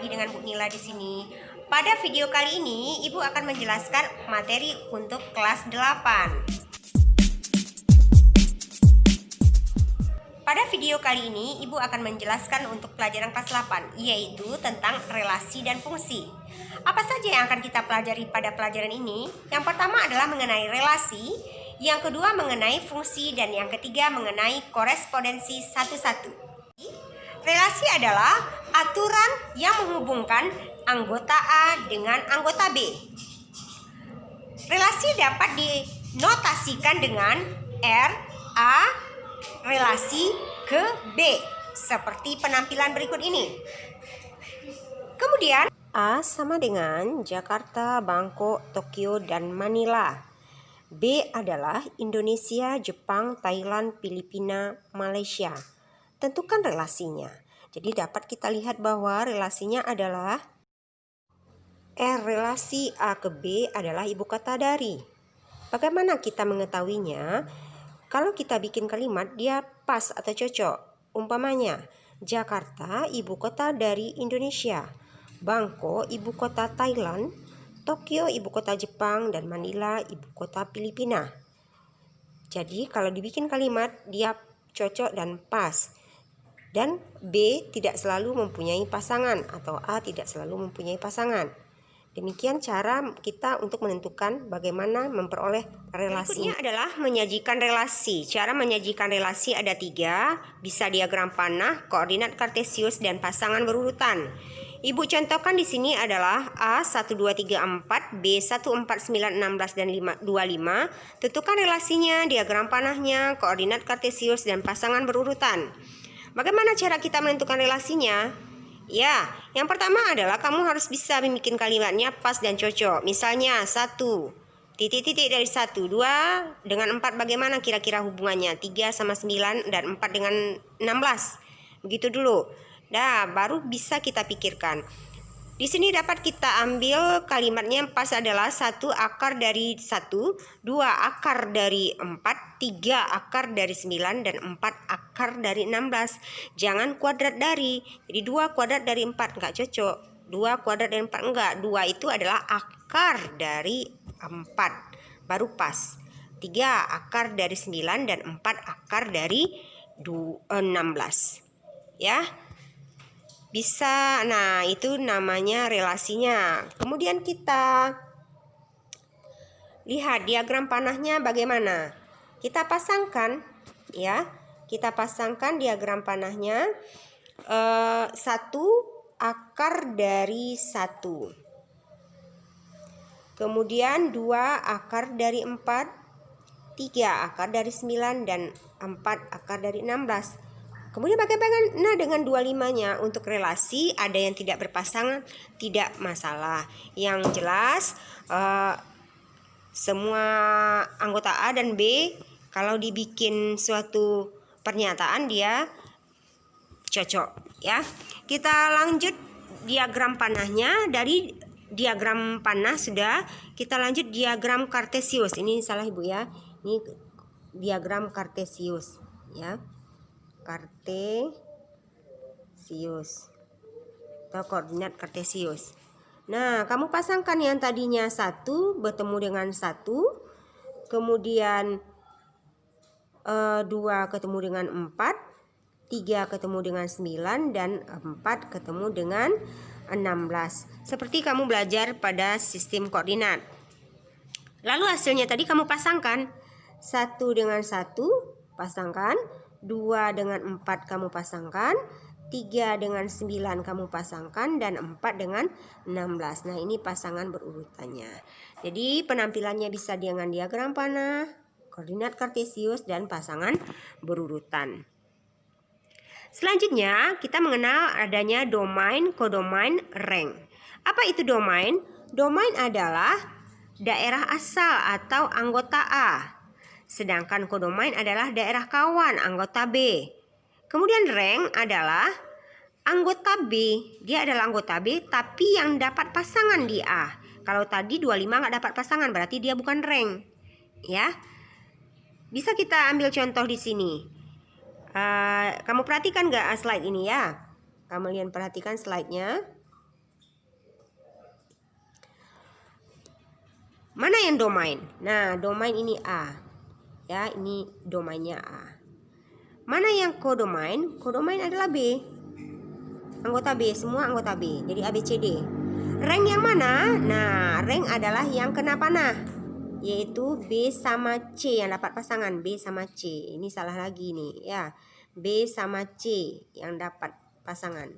lagi dengan Bu Nila di sini. Pada video kali ini, Ibu akan menjelaskan materi untuk kelas 8. Pada video kali ini, Ibu akan menjelaskan untuk pelajaran kelas 8, yaitu tentang relasi dan fungsi. Apa saja yang akan kita pelajari pada pelajaran ini? Yang pertama adalah mengenai relasi, yang kedua mengenai fungsi, dan yang ketiga mengenai korespondensi satu-satu. Relasi adalah aturan yang menghubungkan anggota A dengan anggota B. Relasi dapat dinotasikan dengan R, A, relasi ke B, seperti penampilan berikut ini. Kemudian, A sama dengan Jakarta, Bangkok, Tokyo, dan Manila. B adalah Indonesia, Jepang, Thailand, Filipina, Malaysia. Tentukan relasinya. Jadi dapat kita lihat bahwa relasinya adalah R, relasi A ke B adalah ibu kota dari. Bagaimana kita mengetahuinya? Kalau kita bikin kalimat dia pas atau cocok. Umpamanya, Jakarta ibu kota dari Indonesia, Bangkok ibu kota Thailand, Tokyo ibu kota Jepang, dan Manila ibu kota Filipina. Jadi kalau dibikin kalimat dia cocok dan pas. Dan B tidak selalu mempunyai pasangan atau A tidak selalu mempunyai pasangan. Demikian cara kita untuk menentukan bagaimana memperoleh relasi. Berikutnya adalah menyajikan relasi. Cara menyajikan relasi ada 3, bisa diagram panah, koordinat kartesius, dan pasangan berurutan. Ibu contohkan di sini adalah A 1, 2, 3, 4, B 1, 4, 9, 16, dan 5, 25. Tentukan relasinya, diagram panahnya, koordinat kartesius, dan pasangan berurutan. Bagaimana cara kita menentukan relasinya? Ya, yang pertama adalah kamu harus bisa membuat kalimatnya pas dan cocok. Misalnya 1, titik-titik dari 1, 2 dengan 4 bagaimana kira-kira hubungannya? 3 sama 9 dan 4 dengan 16. Begitu dulu. Nah, baru bisa kita pikirkan. Di sini dapat kita ambil kalimatnya yang pas adalah 1 akar dari 1, 2 akar dari 4, 3 akar dari 9, dan 4 akar dari 16. Jangan kuadrat dari. Jadi 2 kuadrat dari 4 enggak cocok. 2 kuadrat dari 4 enggak. 2 itu adalah akar dari 4. Baru pas. 3 akar dari 9 dan 4 akar dari 16. Ya. Bisa, nah itu namanya relasinya. Kemudian kita lihat diagram panahnya bagaimana. Kita pasangkan, ya. Kita pasangkan diagram panahnya. 1 akar dari 1. Kemudian 2 akar dari 4, 3 akar dari 9, dan 4 akar dari 16. Kemudian bagaimana dengan 25-nya? Untuk relasi ada yang tidak berpasangan, tidak masalah. Yang jelas semua anggota A dan B kalau dibikin suatu pernyataan dia cocok, ya. Kita lanjut diagram panahnya. Dari diagram panah sudah, kita lanjut diagram kartesius. Ini salah Ibu ya. Ini diagram kartesius, ya. Kartesius atau koordinat kartesius. Nah, kamu pasangkan yang tadinya 1 bertemu dengan 1, kemudian 2 ketemu dengan 4, 3 ketemu dengan 9, dan 4 ketemu dengan 16. Seperti kamu belajar pada sistem koordinat. Lalu hasilnya tadi kamu pasangkan 1 dengan 1 pasangkan, 2 dengan 4 kamu pasangkan, 3 dengan 9 kamu pasangkan, dan 4 dengan 16. Nah, ini pasangan berurutannya. Jadi penampilannya bisa dengan diagram panah, koordinat kartesius, dan pasangan berurutan. Selanjutnya kita mengenal adanya domain, kodomain, rank. Apa itu domain? Domain adalah daerah asal atau anggota A. Sedangkan kodomain adalah daerah kawan anggota B. Kemudian rank adalah anggota B. Dia adalah anggota B tapi yang dapat pasangan di A. Kalau tadi 25 nggak dapat pasangan berarti dia bukan rank. Ya. Bisa kita ambil contoh di sini. Kamu perhatikan nggak slide ini ya? Kamu lihat perhatikan slide-nya. Mana yang domain? Nah, domain ini A. Ya, ini domainnya A. Mana yang kodomain? Kodomain adalah B. Anggota B, semua anggota B. Jadi A, B, C, D. Rank yang mana? Nah, rank adalah yang kena panah, yaitu B sama C yang dapat pasangan. B sama C. Ini salah lagi nih ya. B sama C yang dapat pasangan.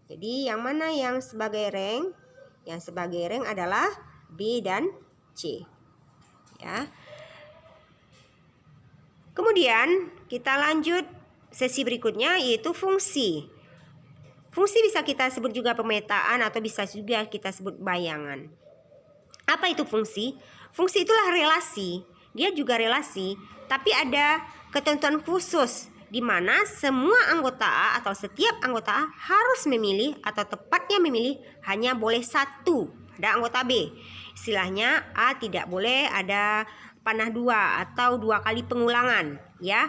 Jadi yang mana yang sebagai rank? Yang sebagai rank adalah B dan C. Ya. Kemudian kita lanjut sesi berikutnya, yaitu fungsi. Fungsi bisa kita sebut juga pemetaan atau bisa juga kita sebut bayangan. Apa itu fungsi? Fungsi itulah relasi. Dia juga relasi, tapi ada ketentuan khusus di mana semua anggota A atau setiap anggota A harus memilih atau tepatnya memilih hanya boleh satu pada anggota B. Istilahnya A tidak boleh ada panah dua atau dua kali pengulangan, ya.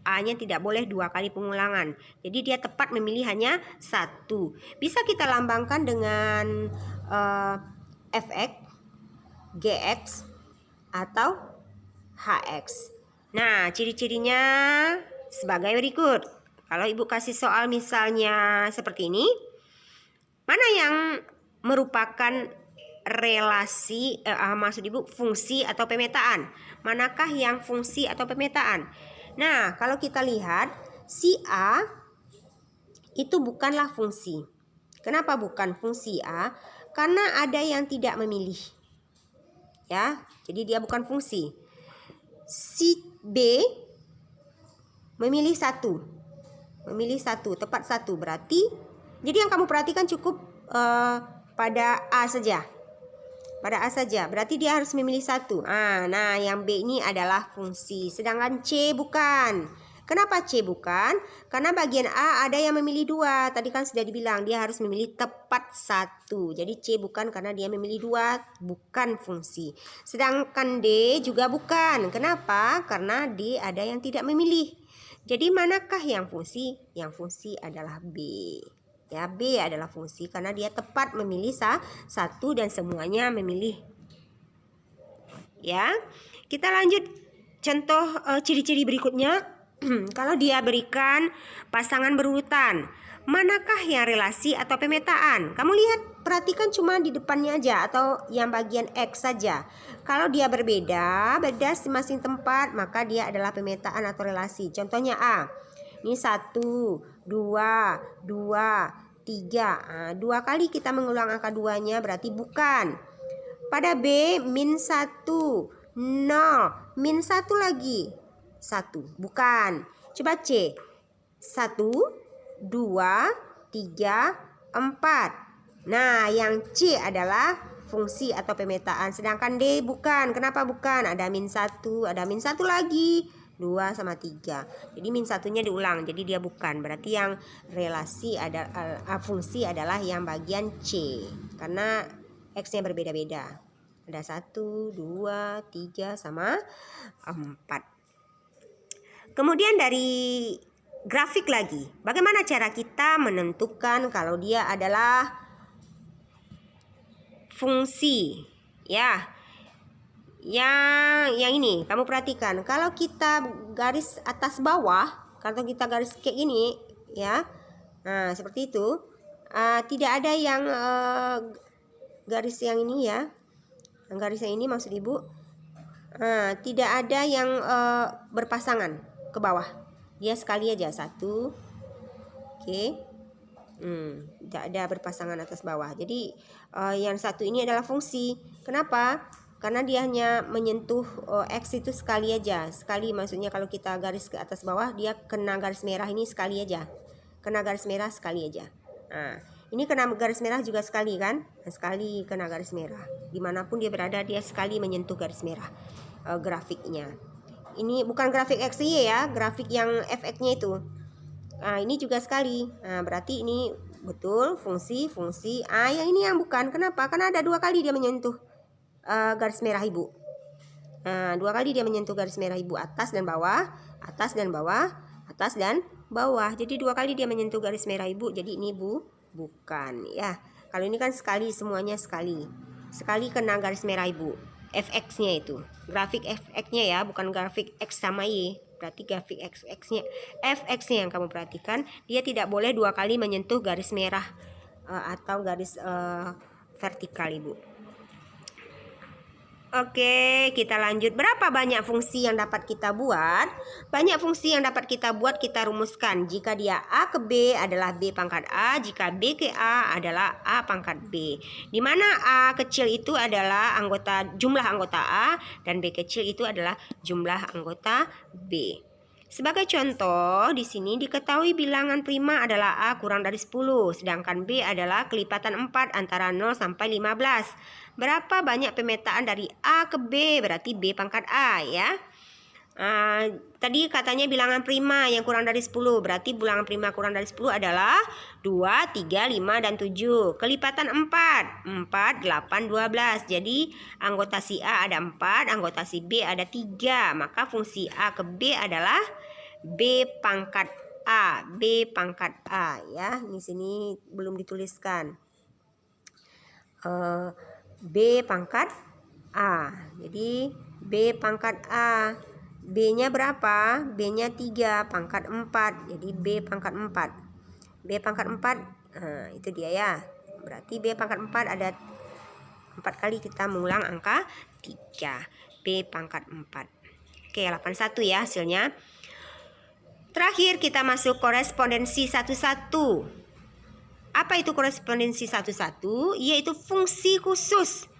A-nya tidak boleh dua kali pengulangan. Jadi dia tepat memilih hanya satu. Bisa kita lambangkan dengan Fx, Gx, atau Hx. Nah, ciri-cirinya sebagai berikut. Kalau ibu kasih soal misalnya seperti ini, mana yang merupakan relasi, maksud ibu fungsi atau pemetaan? Manakah yang fungsi atau pemetaan? Nah, kalau kita lihat si A itu bukanlah fungsi. Kenapa bukan fungsi A? Karena ada yang tidak memilih. Ya, jadi dia bukan fungsi. Si B memilih satu. Memilih satu, tepat satu. Berarti jadi yang kamu perhatikan cukup pada A saja. Pada A saja, berarti dia harus memilih satu. Nah, yang B ini adalah fungsi, sedangkan C bukan. Kenapa C bukan? Karena bagian A ada yang memilih dua. Tadi kan sudah dibilang dia harus memilih tepat satu. Jadi C bukan karena dia memilih dua, bukan fungsi. Sedangkan D juga bukan. Kenapa? Karena D ada yang tidak memilih. Jadi manakah yang fungsi? Yang fungsi adalah B. Ya, B adalah fungsi karena dia tepat memilih satu dan semuanya memilih. Ya, kita lanjut contoh ciri-ciri berikutnya. Kalau dia berikan pasangan berurutan, manakah yang relasi atau pemetaan? Kamu lihat, perhatikan cuma di depannya aja atau yang bagian X saja. Kalau dia berbeda di masing tempat, maka dia adalah pemetaan atau relasi. Contohnya A. Ini 1, 2, 2, 3. Dua kali kita mengulang angka 2-nya berarti bukan. Pada B, -1, 0, -1 lagi. 1, bukan. Coba C. 1, 2, 3, 4. Nah, yang C adalah fungsi atau pemetaan. Sedangkan D bukan. Kenapa bukan? Ada -1, ada -1 lagi. 2 sama 3. Jadi -1-nya diulang. Jadi dia bukan. Berarti yang relasi fungsi adalah yang bagian C. Karena X-nya berbeda-beda. Ada 1, 2, 3 sama 4. Kemudian dari grafik lagi. Bagaimana cara kita menentukan kalau dia adalah fungsi? Ya. Yang ini kamu perhatikan, kalau kita garis atas bawah, kalau kita garis kayak gini ya, nah seperti itu, tidak ada yang garis yang ini ya, garis yang ini maksud ibu, tidak ada yang berpasangan ke bawah, dia sekali aja satu, oke. Tidak ada berpasangan atas bawah. Jadi yang satu ini adalah fungsi. Kenapa? Karena dia hanya menyentuh X itu sekali aja. Sekali maksudnya kalau kita garis ke atas bawah, dia kena garis merah ini sekali aja. Kena garis merah sekali aja. Nah, ini kena garis merah juga sekali kan? Sekali kena garis merah. Dimanapun dia berada, dia sekali menyentuh garis merah grafiknya. Ini bukan grafik XY ya, grafik yang FX-nya itu. Nah, ini juga sekali. Nah, berarti ini betul fungsi. Yang ini yang bukan. Kenapa? Karena ada dua kali dia menyentuh garis merah ibu. Nah, dua kali dia menyentuh garis merah ibu, atas dan bawah, atas dan bawah, atas dan bawah. Jadi dua kali dia menyentuh garis merah ibu. Jadi ini bukan ya. Kalau ini kan sekali, semuanya sekali. Sekali kena garis merah ibu. fx-nya itu. Grafik fx-nya ya, bukan grafik x sama y. Berarti grafik fx-nya yang kamu perhatikan, dia tidak boleh 2 kali menyentuh garis merah atau garis vertikal, Ibu. Oke, kita lanjut. Berapa banyak fungsi yang dapat kita buat? Banyak fungsi yang dapat kita buat kita rumuskan. Jika dia A ke B adalah B pangkat A, jika B ke A adalah A pangkat B. Di mana A kecil itu adalah jumlah anggota A dan B kecil itu adalah jumlah anggota B. Sebagai contoh, di sini diketahui bilangan prima adalah A kurang dari 10, sedangkan B adalah kelipatan 4 antara 0 sampai 15. Berapa banyak pemetaan dari A ke B? Berarti B pangkat A ya. Tadi katanya bilangan prima yang kurang dari 10, berarti bilangan prima kurang dari 10 adalah 2, 3, 5, dan 7. Kelipatan 4, 4, 8, 12. Jadi anggota si A ada 4, anggota si B ada 3. Maka fungsi A ke B adalah B pangkat A, B pangkat A ya. Di sini belum dituliskan. B pangkat A. Jadi B pangkat A. B-nya berapa? B-nya 3, pangkat 4. Jadi B pangkat 4. B pangkat 4, itu dia ya. Berarti B pangkat 4 ada 4 kali kita mengulang angka 3. B pangkat 4. Oke, 81 ya hasilnya. Terakhir kita masuk korespondensi 1-1. Apa itu korespondensi 1-1? Yaitu fungsi khusus.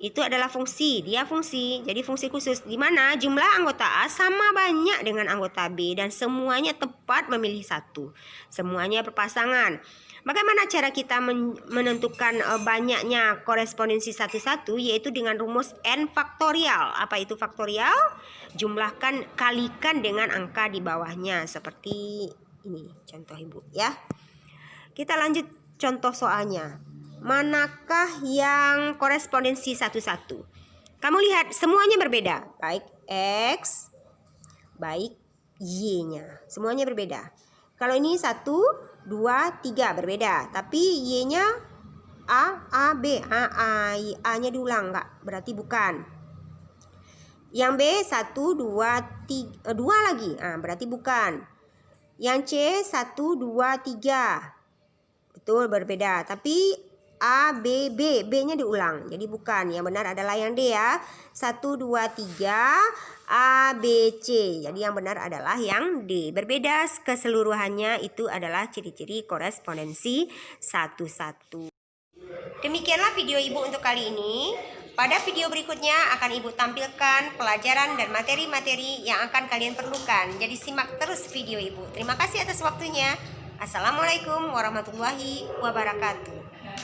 Itu adalah fungsi, dia fungsi. Jadi fungsi khusus di mana jumlah anggota A sama banyak dengan anggota B dan semuanya tepat memilih 1. Semuanya berpasangan. Bagaimana cara kita menentukan banyaknya korespondensi 1-1? Yaitu dengan rumus n faktorial. Apa itu faktorial? Jumlahkan, kalikan dengan angka di bawahnya. Seperti ini contoh Ibu ya. Kita lanjut contoh soalnya. Manakah yang korespondensi 1-1? Kamu lihat semuanya berbeda. Baik X, baik Y-nya. Semuanya berbeda. Kalau ini 1, 2, 3 berbeda. Tapi Y-nya A, B. A-nya diulang enggak? Berarti bukan. Yang B 1, 2, 3, 2 lagi. Berarti bukan. Yang C 1, 2, 3. Betul, berbeda. Tapi A, B, B. B-nya diulang. Jadi bukan. Yang benar adalah yang D ya. 1, 2, 3. A, B, C. Jadi yang benar adalah yang D. Berbeda keseluruhannya, itu adalah ciri-ciri korespondensi 1-1. Demikianlah video Ibu untuk kali ini. Pada video berikutnya akan Ibu tampilkan pelajaran dan materi-materi yang akan kalian perlukan. Jadi simak terus video Ibu. Terima kasih atas waktunya. Assalamualaikum warahmatullahi wabarakatuh.